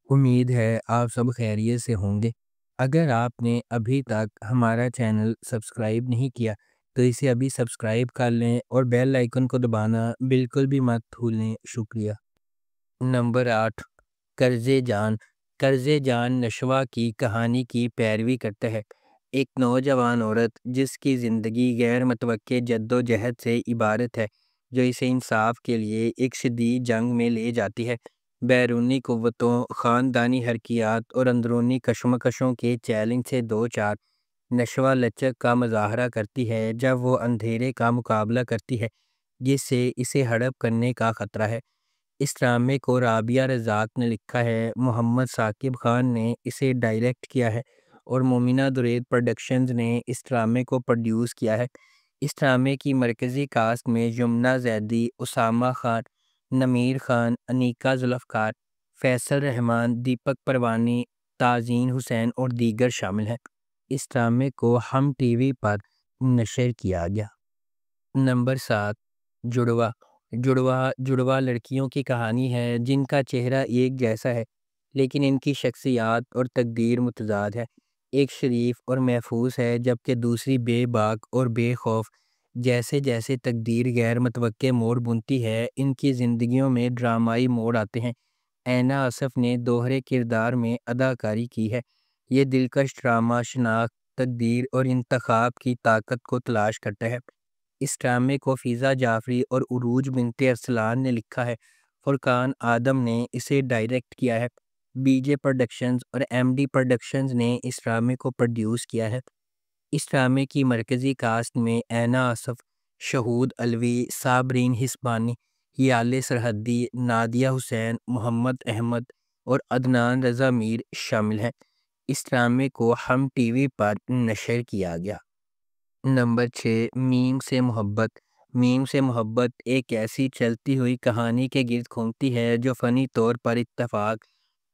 امید ہے آپ سب خیریت سے ہوں گے۔ اگر آپ نے ابھی تک ہمارا چینل سبسکرائب نہیں کیا تو اسے ابھی سبسکرائب کر لیں اور بیل آئیکن کو دبانا بالکل بھی مت بھولیں۔ شکریہ۔ نمبر 8، قرض جان۔ قرض جان نشوا کی کہانی کی پیروی کرتا ہے۔ ایک نوجوان عورت جس کی زندگی غیر متوقع جد و جہد سے عبارت ہے، جو اسے انصاف کے لیے ایک شدید جنگ میں لے جاتی ہے۔ بیرونی قوتوں، خاندانی حرکیات اور اندرونی کشمکشوں کے چیلنج سے دو چار، نشوا لچک کا مظاہرہ کرتی ہے جب وہ اندھیرے کا مقابلہ کرتی ہے جس سے اسے ہڑپ کرنے کا خطرہ ہے۔ اس ڈرامے کو رابعہ رزاق نے لکھا ہے، محمد ثاقب خان نے اسے ڈائریکٹ کیا ہے اور مومنہ درید پروڈکشنز نے اس ڈرامے کو پروڈیوس کیا ہے۔ اس ڈرامے کی مرکزی کاسٹ میں یمنا زیدی، اسامہ خان، نمیر خان، انیکا ذوالفقار، فیصل رحمان، دیپک پروانی، تازین حسین اور دیگر شامل ہیں۔ اس ڈرامے کو ہم ٹی وی پر نشر کیا گیا۔ نمبر 7، جڑوا۔ جڑوا لڑکیوں کی کہانی ہے جن کا چہرہ ایک جیسا ہے لیکن ان کی شخصیات اور تقدیر متضاد ہے۔ ایک شریف اور محفوظ ہے جبکہ دوسری بے باک اور بے خوف۔ جیسے جیسے تقدیر غیر متوقع موڑ بنتی ہے، ان کی زندگیوں میں ڈرامائی موڑ آتے ہیں۔ اینا آصف نے دوہرے کردار میں اداکاری کی ہے۔ یہ دلکش ڈرامہ شناخت، تقدیر اور انتخاب کی طاقت کو تلاش کرتا ہے۔ اس ڈرامے کو فضا جعفری اور عروج بنت ارسلان نے لکھا ہے۔ فرقان آدم نے اسے ڈائریکٹ کیا ہے۔ بی جے پروڈکشنز اور ایم ڈی پروڈکشنز نے اس ڈرامے کو پروڈیوس کیا ہے۔ اس ڈرامے کی مرکزی کاسٹ میں اینا آصف، شہود علوی، صابرین حسبانی، ہیال سرحدی، نادیہ حسین، محمد احمد اور عدنان رضا میر شامل ہیں۔ اس ڈرامے کو ہم ٹی وی پر نشر کیا گیا۔ نمبر 6، میم سے محبت۔ میم سے محبت ایک ایسی چلتی ہوئی کہانی کے گرد گھومتی ہے جو فنی طور پر اتفاق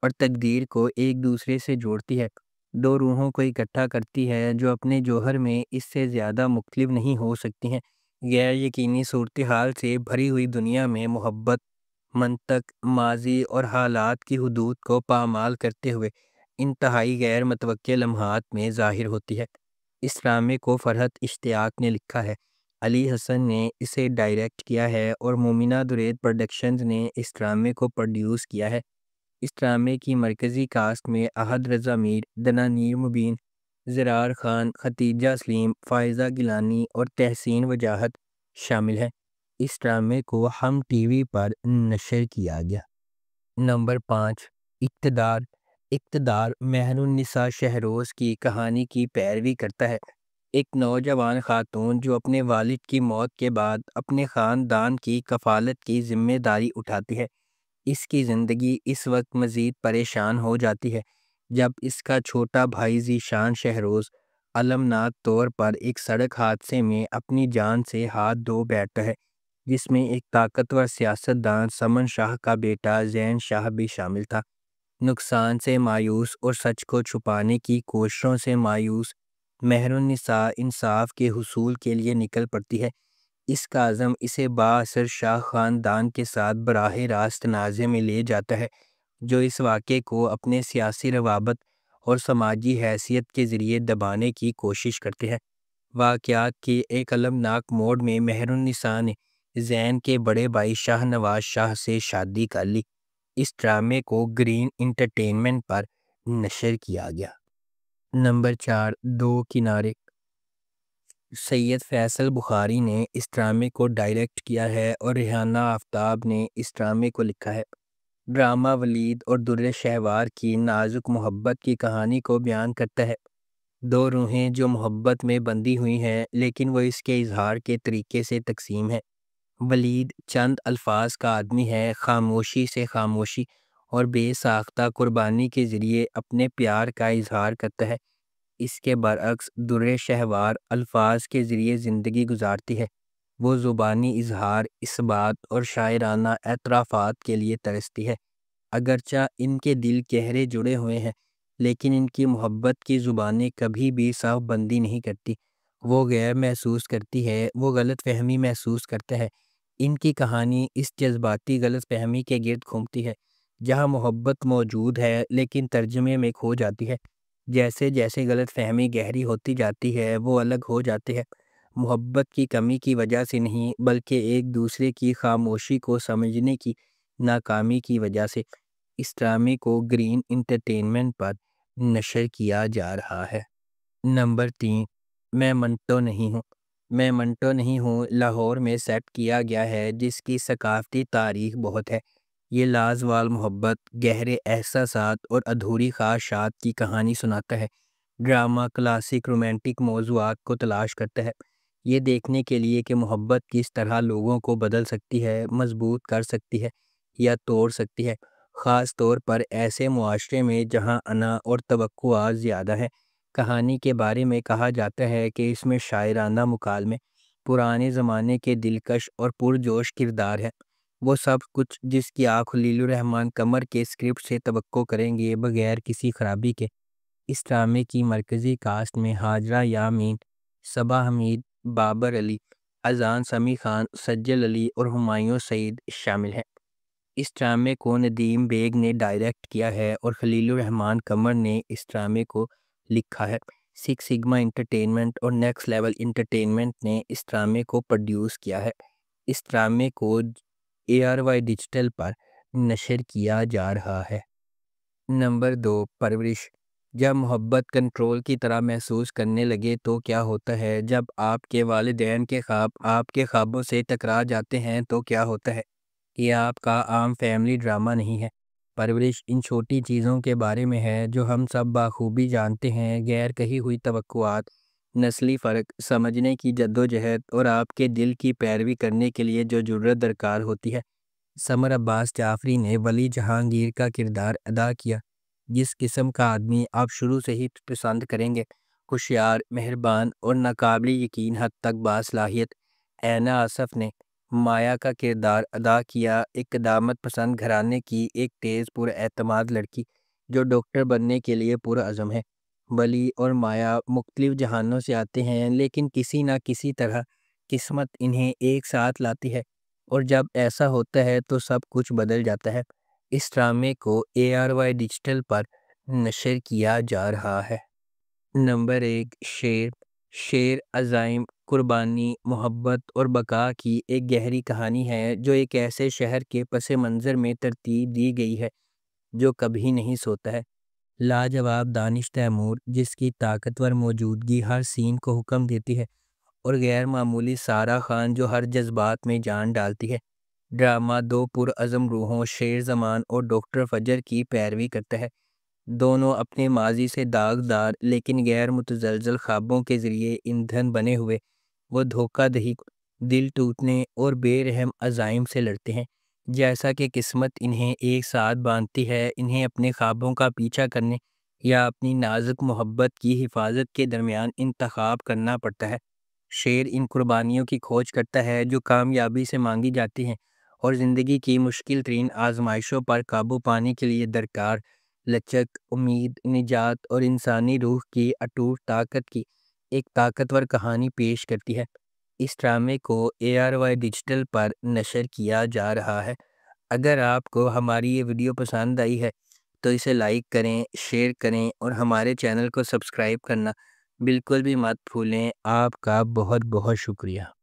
اور تقدیر کو ایک دوسرے سے جوڑتی ہے۔ دو روحوں کو اکٹھا کرتی ہے جو اپنے جوہر میں اس سے زیادہ مختلف نہیں ہو سکتی ہیں۔ غیر یقینی صورتحال سے بھری ہوئی دنیا میں محبت منطق، ماضی اور حالات کی حدود کو پامال کرتے ہوئے انتہائی غیر متوقع لمحات میں ظاہر ہوتی ہے۔ اس ڈرامے کو فرحت اشتیاق نے لکھا ہے، علی حسن نے اسے ڈائریکٹ کیا ہے اور مومنہ درید پروڈکشنز نے اس ڈرامے کو پروڈیوس کیا ہے۔ اس ڈرامے کی مرکزی کاسٹ میں احد رضا میر، دنانیر مبین، زرار خان، ختیجہ سلیم، فائزہ گیلانی اور تحسین وجاہت شامل ہیں۔ اس ڈرامے کو ہم ٹی وی پر نشر کیا گیا۔ نمبر 5، اقتدار۔ اقتدار مہر النساء شہروز کی کہانی کی پیروی کرتا ہے۔ ایک نوجوان خاتون جو اپنے والد کی موت کے بعد اپنے خاندان کی کفالت کی ذمہ داری اٹھاتی ہے۔ اس کی زندگی اس وقت مزید پریشان ہو جاتی ہے جب اس کا چھوٹا بھائی ذیشان شہروز المناک طور پر ایک سڑک حادثے میں اپنی جان سے ہاتھ دھو بیٹھتا ہے، جس میں ایک طاقتور سیاستدان سمن شاہ کا بیٹا زین شاہ بھی شامل تھا۔ نقصان سے مایوس اور سچ کو چھپانے کی کوششوں سے مایوس، مہر النساء انصاف کے حصول کے لیے نکل پڑتی ہے۔ اس کا عزم اسے بااثر شاہ خاندان کے ساتھ براہ راست تنازع میں لے جاتا ہے، جو اس واقعے کو اپنے سیاسی روابط اور سماجی حیثیت کے ذریعے دبانے کی کوشش کرتے ہیں۔ واقعات کے ایک المناک موڑ میں مہر النساء نے زین کے بڑے بھائی شاہ نواز شاہ سے شادی کر لی۔ اس ڈرامے کو گرین انٹرٹینمنٹ پر نشر کیا گیا۔ نمبر 4، دو کنارے۔ سید فیصل بخاری نے اس ڈرامے کو ڈائریکٹ کیا ہے اور ریحانہ آفتاب نے اس ڈرامے کو لکھا ہے۔ ڈرامہ ولید اور در شہوار کی نازک محبت کی کہانی کو بیان کرتا ہے۔ دو روحیں جو محبت میں بندھی ہوئی ہیں لیکن وہ اس کے اظہار کے طریقے سے تقسیم ہیں۔ ولید چند الفاظ کا آدمی ہے، خاموشی سے خاموشی اور بے ساختہ قربانی کے ذریعے اپنے پیار کا اظہار کرتا ہے۔ اس کے برعکس در شہوار الفاظ کے ذریعے زندگی گزارتی ہے۔ وہ زبانی اظہار، اثبات اور شاعرانہ اعترافات کے لیے ترستی ہے۔ اگرچہ ان کے دل گہرے جڑے ہوئے ہیں لیکن ان کی محبت کی زبانیں کبھی بھی صاف بندی نہیں کرتی۔ وہ غیر محسوس کرتی ہے، وہ غلط فہمی محسوس کرتا ہے۔ ان کی کہانی اس جذباتی غلط فہمی کے گرد گھومتی ہے جہاں محبت موجود ہے لیکن ترجمے میں کھو جاتی ہے۔ جیسے جیسے غلط فہمی گہری ہوتی جاتی ہے وہ الگ ہو جاتے ہیں، محبت کی کمی کی وجہ سے نہیں بلکہ ایک دوسرے کی خاموشی کو سمجھنے کی ناکامی کی وجہ سے۔ اس ڈرامے کو گرین انٹرٹینمنٹ پر نشر کیا جا رہا ہے۔ نمبر 3، میں منٹو نہیں ہوں۔ میں منٹو نہیں ہوں لاہور میں سیٹ کیا گیا ہے، جس کی ثقافتی تاریخ بہت ہے۔ یہ لازوال محبت، گہرے احساسات اور ادھوری خواہشات کی کہانی سناتا ہے۔ ڈرامہ کلاسک رومانٹک موضوعات کو تلاش کرتا ہے، یہ دیکھنے کے لیے کہ محبت کس طرح لوگوں کو بدل سکتی ہے، مضبوط کر سکتی ہے یا توڑ سکتی ہے، خاص طور پر ایسے معاشرے میں جہاں انا اور توقعات زیادہ ہیں۔ کہانی کے بارے میں کہا جاتا ہے کہ اس میں شاعرانہ مکالمے، پرانے زمانے کے دلکش اور پرجوش کردار ہیں، وہ سب کچھ جس کی آپ خلیل الرحمن قمر کے اسکرپٹ سے توقع کریں گے بغیر کسی خرابی کے۔ اس ڈرامے کی مرکزی کاسٹ میں ہاجرہ یامین، صبا حمید، بابر علی، اذان سمیع خان، سجل علی اور ہمایوں سعید شامل ہیں۔ اس ڈرامے کو ندیم بیگ نے ڈائریکٹ کیا ہے اور خلیل الرحمن قمر نے اس ڈرامے کو لکھا ہے۔ سکس سگما انٹرٹینمنٹ اور نیکسٹ لیول انٹرٹینمنٹ نے اس ڈرامے کو پروڈیوس کیا ہے۔ اس ڈرامے کو ARY ڈیجیٹل پر نشر کیا جا رہا ہے۔ نمبر 2، پرورش۔ جب محبت کنٹرول کی طرح محسوس کرنے لگے تو کیا ہوتا ہے؟ جب آپ کے والدین کے خواب آپ کے خوابوں سے ٹکرا جاتے ہیں تو کیا ہوتا ہے؟ یہ آپ کا عام فیملی ڈرامہ نہیں ہے۔ پرورش ان چھوٹی چیزوں کے بارے میں ہے جو ہم سب بخوبی جانتے ہیں، غیر کہی ہوئی توقعات، نسلی فرق سمجھنے کی جدوجہد اور آپ کے دل کی پیروی کرنے کے لیے جو جرأت درکار ہوتی ہے۔ سمر عباس جعفری نے ولی جہانگیر کا کردار ادا کیا، جس قسم کا آدمی آپ شروع سے ہی پسند کریں گے، ہوشیار، مہربان اور ناقابل یقین حد تک باصلاحیت۔ اینا آصف نے مایا کا کردار ادا کیا، ایک قدامت پسند گھرانے کی ایک تیز پر اعتماد لڑکی جو ڈاکٹر بننے کے لیے پرعزم ہے۔ ولی اور مایا مختلف جہانوں سے آتے ہیں لیکن کسی نہ کسی طرح قسمت انہیں ایک ساتھ لاتی ہے، اور جب ایسا ہوتا ہے تو سب کچھ بدل جاتا ہے۔ اس ڈرامے کو ARY ڈیجیٹل پر نشر کیا جا رہا ہے۔ نمبر 1، شیر۔ شیر عزائم، قربانی، محبت اور بقا کی ایک گہری کہانی ہے جو ایک ایسے شہر کے پس منظر میں ترتیب دی گئی ہے جو کبھی نہیں سوتا ہے۔ لاجواب دانش تیمور، جس کی طاقتور موجودگی ہر سین کو حکم دیتی ہے، اور غیر معمولی سارہ خان جو ہر جذبات میں جان ڈالتی ہے۔ ڈرامہ دو پرعزم روحوں شیر زمان اور ڈاکٹر فجر کی پیروی کرتا ہے۔ دونوں اپنے ماضی سے داغدار لیکن غیر متزلزل خوابوں کے ذریعے ایندھن بنے ہوئے وہ دھوکہ دہی، دل ٹوٹنے اور بے رحم عزائم سے لڑتے ہیں۔ جیسا کہ قسمت انہیں ایک ساتھ باندھتی ہے، انہیں اپنے خوابوں کا پیچھا کرنے یا اپنی نازک محبت کی حفاظت کے درمیان انتخاب کرنا پڑتا ہے۔ شیر ان قربانیوں کی کھوج کرتا ہے جو کامیابی سے مانگی جاتی ہیں اور زندگی کی مشکل ترین آزمائشوں پر قابو پانے کے لیے درکار لچک، امید، نجات اور انسانی روح کی اٹوٹ طاقت کی ایک طاقتور کہانی پیش کرتی ہے۔ اس ڈرامے کو ARY ڈیجیٹل پر نشر کیا جا رہا ہے۔ اگر آپ کو ہماری یہ ویڈیو پسند آئی ہے تو اسے لائک کریں، شیئر کریں اور ہمارے چینل کو سبسکرائب کرنا بالکل بھی مت بھولیں۔ آپ کا بہت بہت شکریہ۔